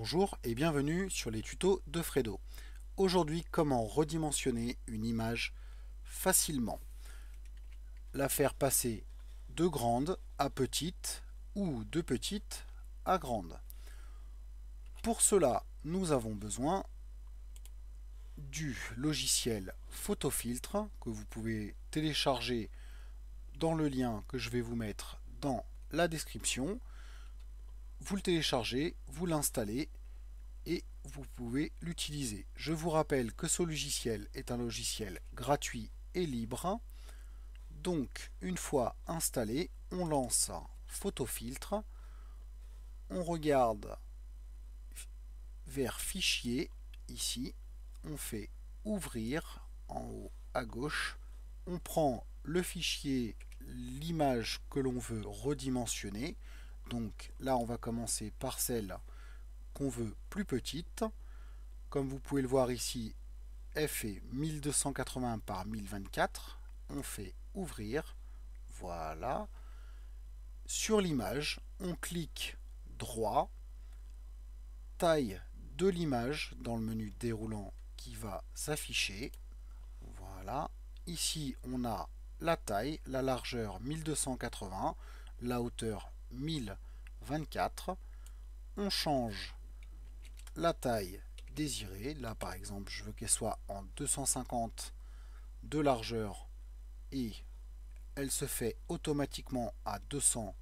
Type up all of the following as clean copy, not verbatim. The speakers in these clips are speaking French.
Bonjour et bienvenue sur les tutos de Fredo. Aujourd'hui, comment redimensionner une image facilement. La faire passer de grande à petite ou de petite à grande. Pour cela, nous avons besoin du logiciel Photofiltre que vous pouvez télécharger dans le lien que je vais vous mettre dans la description. Vous le téléchargez, vous l'installez et vous pouvez l'utiliser. Je vous rappelle que ce logiciel est un logiciel gratuit et libre. Donc, une fois installé, on lance Photofiltre, on regarde vers Fichier, ici, on fait Ouvrir en haut à gauche, on prend le fichier, l'image que l'on veut redimensionner. Donc là, on va commencer par celle qu'on veut plus petite. Comme vous pouvez le voir ici, elle fait 1280 par 1024. On fait ouvrir. Voilà. Sur l'image, on clique droit, taille de l'image dans le menu déroulant qui va s'afficher. Voilà. Ici, on a la taille, la largeur 1280, la hauteur 1024. On change la taille désirée. Là, par exemple, je veux qu'elle soit en 250 de largeur et elle se fait automatiquement à 200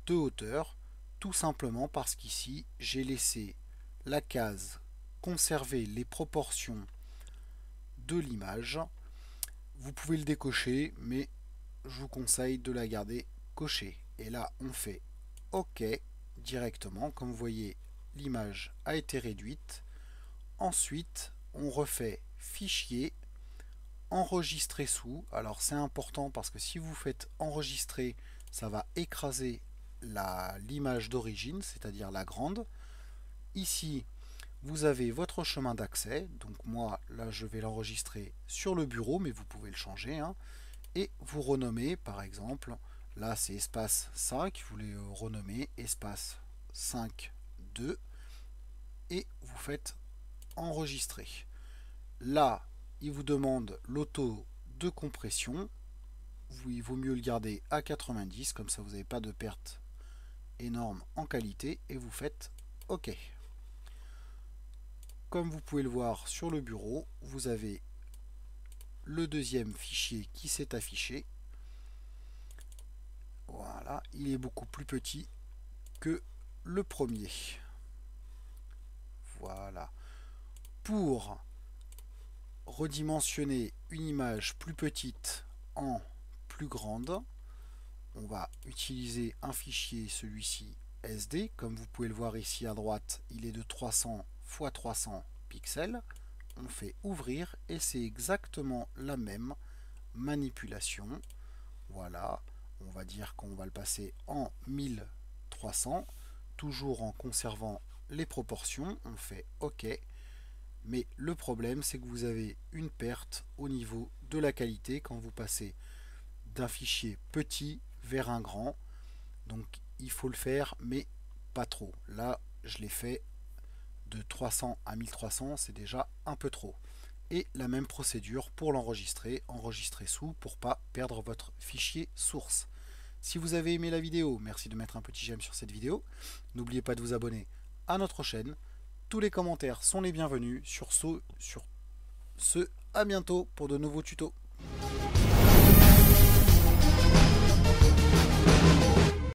de hauteur, tout simplement parce qu'ici, j'ai laissé la case conserver les proportions de l'image. Vous pouvez le décocher, mais je vous conseille de la garder cochée. Et là, on fait OK directement. Comme vous voyez, l'image a été réduite. Ensuite, on refait Fichier, Enregistrer sous. Alors c'est important parce que si vous faites enregistrer, ça va écraser l'image d'origine, c'est-à-dire la grande. Ici, vous avez votre chemin d'accès. Donc moi, là, je vais l'enregistrer sur le bureau, mais vous pouvez le changer, hein. Et vous renommez, par exemple, là c'est espace 5, vous les renommez espace 5, 2, et vous faites enregistrer. Là, il vous demande l'auto de compression. Il vaut mieux le garder à 90, comme ça vous n'avez pas de perte énorme en qualité, et vous faites OK. Comme vous pouvez le voir sur le bureau, vous avez le deuxième fichier qui s'est affiché. Voilà, il est beaucoup plus petit que le premier. Voilà. Pour redimensionner une image plus petite en plus grande, on va utiliser un fichier, celui-ci SD. Comme vous pouvez le voir ici à droite, il est de 300 x 300 pixels. On fait ouvrir et c'est exactement la même manipulation. Voilà, on va dire qu'on va le passer en 1300, toujours en conservant les proportions. On fait OK. Mais le problème, c'est que vous avez une perte au niveau de la qualité quand vous passez d'un fichier petit vers un grand. Donc il faut le faire, mais pas trop. Là, je l'ai fait de 300 à 1300, c'est déjà un peu trop. Et la même procédure pour l'enregistrer, enregistrer sous pour ne pas perdre votre fichier source. Si vous avez aimé la vidéo, merci de mettre un petit j'aime sur cette vidéo. N'oubliez pas de vous abonner à notre chaîne. Tous les commentaires sont les bienvenus. Sur ce, à bientôt pour de nouveaux tutos.